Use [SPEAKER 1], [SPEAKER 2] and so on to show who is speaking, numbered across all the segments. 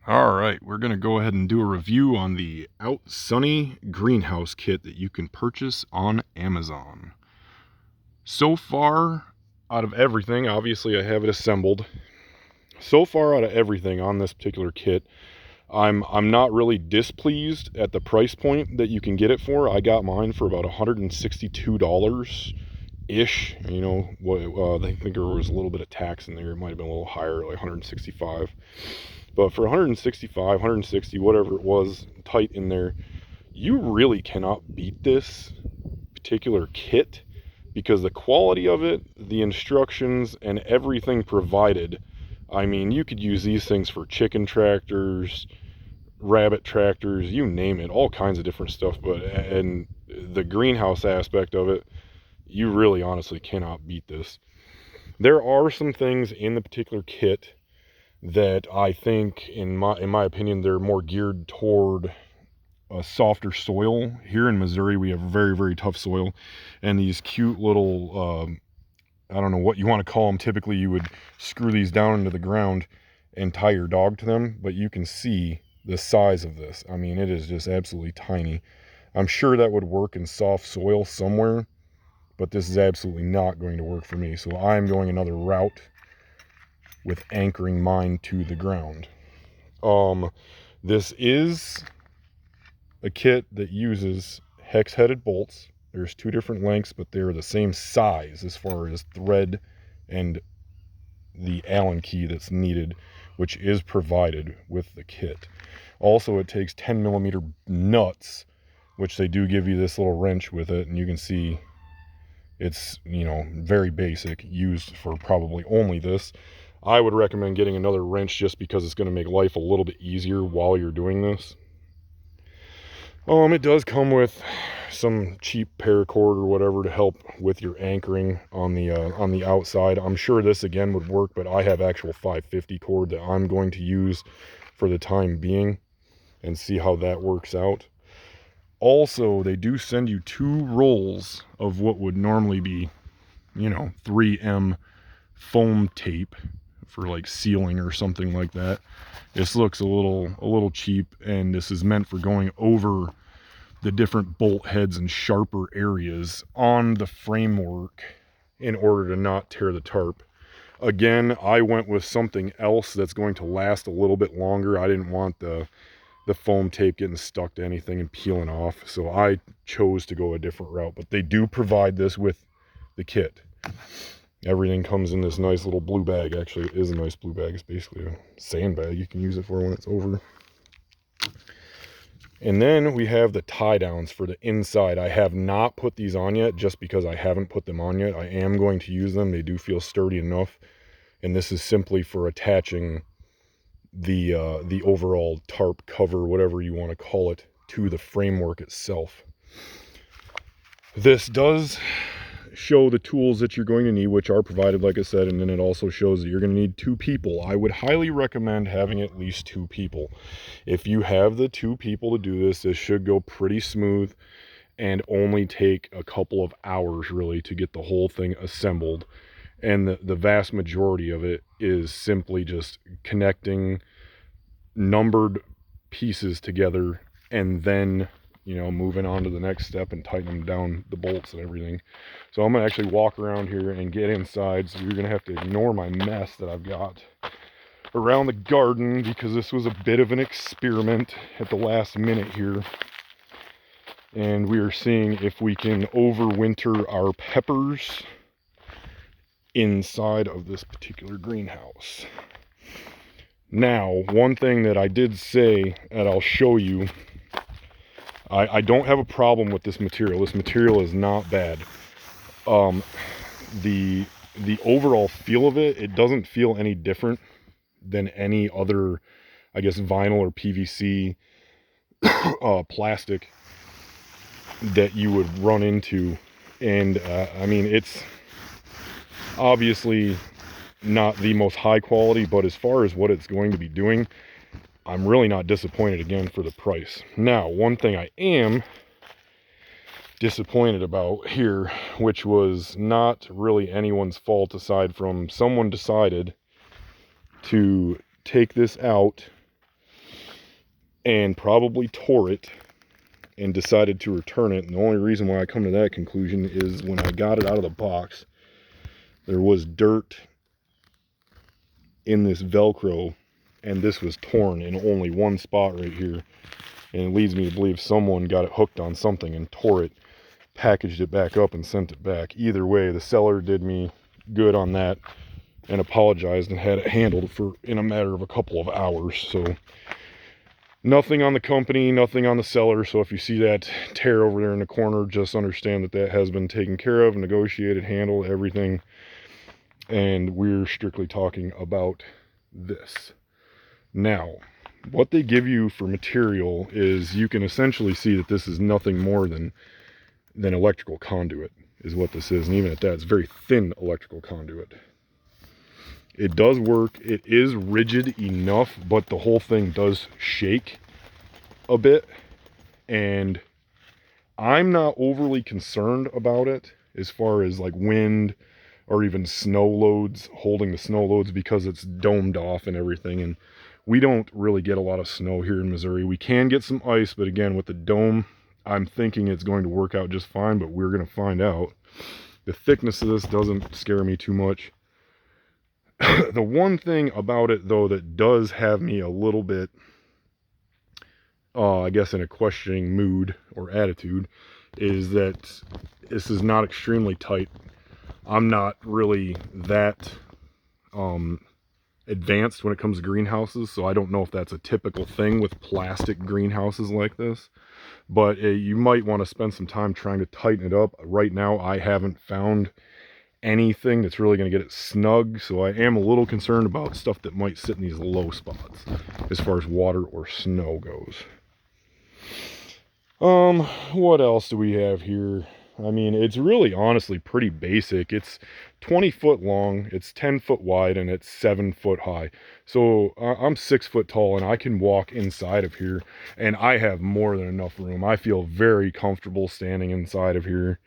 [SPEAKER 1] All right, we're going to go ahead and do a review on the Outsunny Greenhouse Kit that you can purchase on Amazon. So far, out of everything, obviously I have it assembled. So far out of everything on this particular kit, I'm not really displeased at the price point that you can get it for. I got mine for about $162-ish. You know, I think there was a little bit of tax in there. It might have been a little higher, like 165. But for 165, 160, whatever it was, tight in there, you really cannot beat this particular kit because the quality of it, the instructions, and everything provided. I mean, you could use these things for chicken tractors, rabbit tractors, you name it, all kinds of different stuff. And the greenhouse aspect of it, you really honestly cannot beat this. There are some things in the particular kit that I think, in my opinion, they're more geared toward a softer soil. Here in Missouri, we have very, very tough soil, and these cute little, I don't know what you want to call them. Typically, you would screw these down into the ground and tie your dog to them, but you can see the size of this. I mean, it is just absolutely tiny. I'm sure that would work in soft soil somewhere, but this is absolutely not going to work for me. So I'm going another route with anchoring mine to the ground. This is a kit that uses hex-headed bolts. There's two different lengths, but they're the same size as far as thread and the Allen key that's needed, which is provided with the kit. Also, it takes 10mm nuts, which they do give you this little wrench with it, and you can see it's, you know, very basic, used for probably only this. I would recommend getting another wrench just because it's going to make life a little bit easier while you're doing this. It does come with some cheap paracord or whatever to help with your anchoring on the outside. I'm sure this again would work, but I have actual 550 cord that I'm going to use for the time being and see how that works out. Also, they do send you 2 rolls of what would normally be, you know, 3M foam tape for like sealing or something like that. This looks a little cheap, and this is meant for going over the different bolt heads and sharper areas on the framework in order to not tear the tarp. Again, I went with something else that's going to last a little bit longer. I didn't want the foam tape getting stuck to anything and peeling off, so I chose to go a different route. But they do provide this with the kit. Everything comes in this nice little blue bag. Actually, it is a nice blue bag. It's basically a sandbag you can use it for when it's over. And then we have the tie downs for the inside. I have not put these on yet just because I haven't put them on yet. I am going to use them. They do feel sturdy enough. And this is simply for attaching the overall tarp cover, whatever you want to call it, to the framework itself. This does show the tools that you're going to need, which are provided, like I said, and then it also shows that you're going to need 2 people. I would highly recommend having at least 2 people. If you have the 2 people to do this, this should go pretty smooth and only take a couple of hours really to get the whole thing assembled. And the vast majority of it is simply just connecting numbered pieces together and then, you know, moving on to the next step and tightening down the bolts and everything. So I'm gonna actually walk around here and get inside, so you're gonna have to ignore my mess that I've got around the garden because this was a bit of an experiment at the last minute here, and we are seeing if we can overwinter our peppers inside of this particular greenhouse. Now, one thing that I did say, and I'll show you, I don't have a problem with this material. This material is not bad. The overall feel of it, it doesn't feel any different than any other, I guess, vinyl or PVC plastic that you would run into. And I mean, it's obviously not the most high quality, but as far as what it's going to be doing, I'm really not disappointed again for the price. Now, one thing I am disappointed about here, which was not really anyone's fault aside from someone decided to take this out and probably tore it and decided to return it. And the only reason why I come to that conclusion is when I got it out of the box, there was dirt in this Velcro, and this was torn in only one spot right here. And it leads me to believe someone got it hooked on something and tore it, packaged it back up, and sent it back. Either way, the seller did me good on that and apologized and had it handled in a matter of a couple of hours. So nothing on the company, nothing on the seller. So if you see that tear over there in the corner, just understand that that has been taken care of, negotiated, handled, everything. And we're strictly talking about this. Now, what they give you for material is, you can essentially see that this is nothing more than electrical conduit is what this is. And even at that, it's very thin electrical conduit. It does work. It is rigid enough, but the whole thing does shake a bit. And I'm not overly concerned about it as far as like wind or even snow loads, holding the snow loads, because it's domed off and everything. And we don't really get a lot of snow here in Missouri. We can get some ice, but again, with the dome, I'm thinking it's going to work out just fine, but we're going to find out. The thickness of this doesn't scare me too much. The one thing about it, though, that does have me a little bit, I guess, in a questioning mood or attitude, is that this is not extremely tight. I'm not really that advanced when it comes to greenhouses, so I don't know if that's a typical thing with plastic greenhouses like this. But you might want to spend some time trying to tighten it up. Right now, I haven't found anything that's really going to get it snug, so I am a little concerned about stuff that might sit in these low spots as far as water or snow goes. What else do we have here? I mean, it's really honestly pretty basic. It's 20 foot long, it's 10 foot wide, and it's 7 foot high. So I'm 6 foot tall, and I can walk inside of here, and I have more than enough room. I feel very comfortable standing inside of here,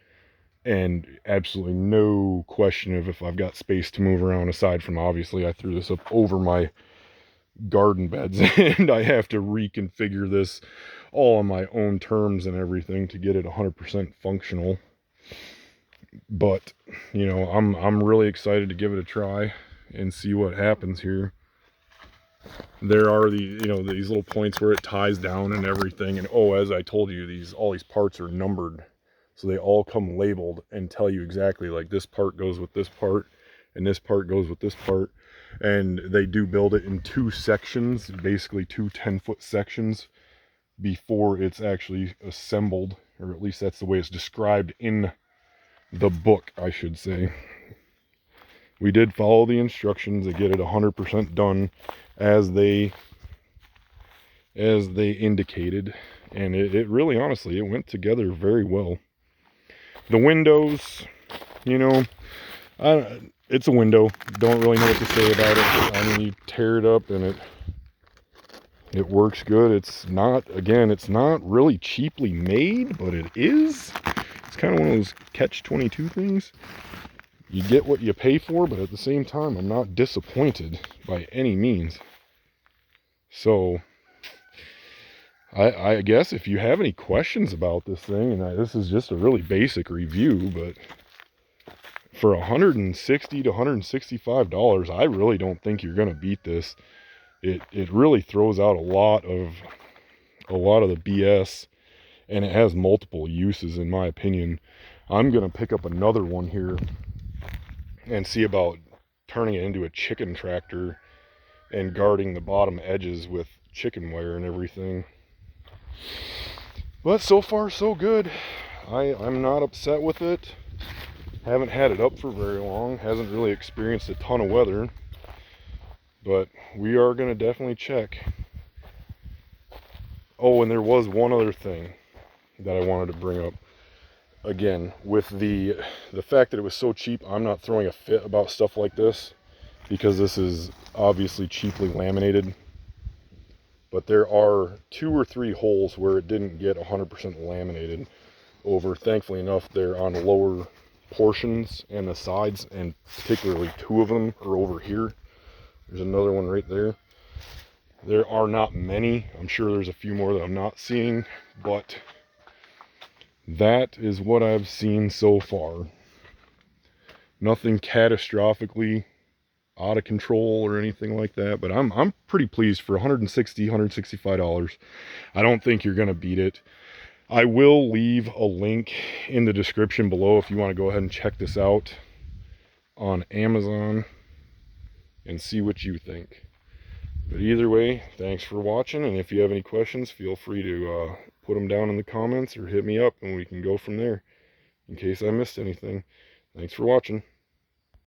[SPEAKER 1] and absolutely no question of if I've got space to move around, aside from obviously I threw this up over my garden beds and I have to reconfigure this all on my own terms and everything to get it 100% functional. But you know, I'm really excited to give it a try and see what happens here. There are these little points where it ties down and everything, and as I told you, all these parts are numbered. So they all come labeled and tell you exactly, like, this part goes with this part and this part goes with this part. And they do build it in 2 sections, basically 2 10-foot sections, before it's actually assembled, or at least that's the way it's described in the book, I should say. We did follow the instructions to get it 100% done as they indicated, and it really, honestly, it went together very well. The windows, it's a window. Don't really know what to say about it. I mean, you tear it up and it works good. It's not really cheaply made, but it is. It's kind of one of those catch-22 things. You get what you pay for, but at the same time, I'm not disappointed by any means. So I guess if you have any questions about this thing, and this is just a really basic review, but for $160 to $165, I really don't think you're going to beat this. It really throws out a lot of the BS, and it has multiple uses, in my opinion. I'm going to pick up another one here and see about turning it into a chicken tractor and guarding the bottom edges with chicken wire and everything. But so far so good. I'm not upset with it. Haven't had it up for very long. Hasn't really experienced a ton of weather. But we are going to definitely check. Oh, and there was one other thing that I wanted to bring up. Again, with the fact that it was so cheap, I'm not throwing a fit about stuff like this, because this is obviously cheaply laminated. But there are 2 or 3 holes where it didn't get 100% laminated over. Thankfully enough, they're on the lower portions and the sides, and particularly 2 of them are over here. There's another one right there. There are not many. I'm sure there's a few more that I'm not seeing, but that is what I've seen so far. Nothing catastrophically out of control or anything like that, but I'm pretty pleased for $165. I don't think you're gonna beat it. I will leave a link in the description below if you want to go ahead and check this out on Amazon and see what you think. But either way, thanks for watching, and if you have any questions, feel free to put them down in the comments or hit me up and we can go from there in case I missed anything. Thanks for watching.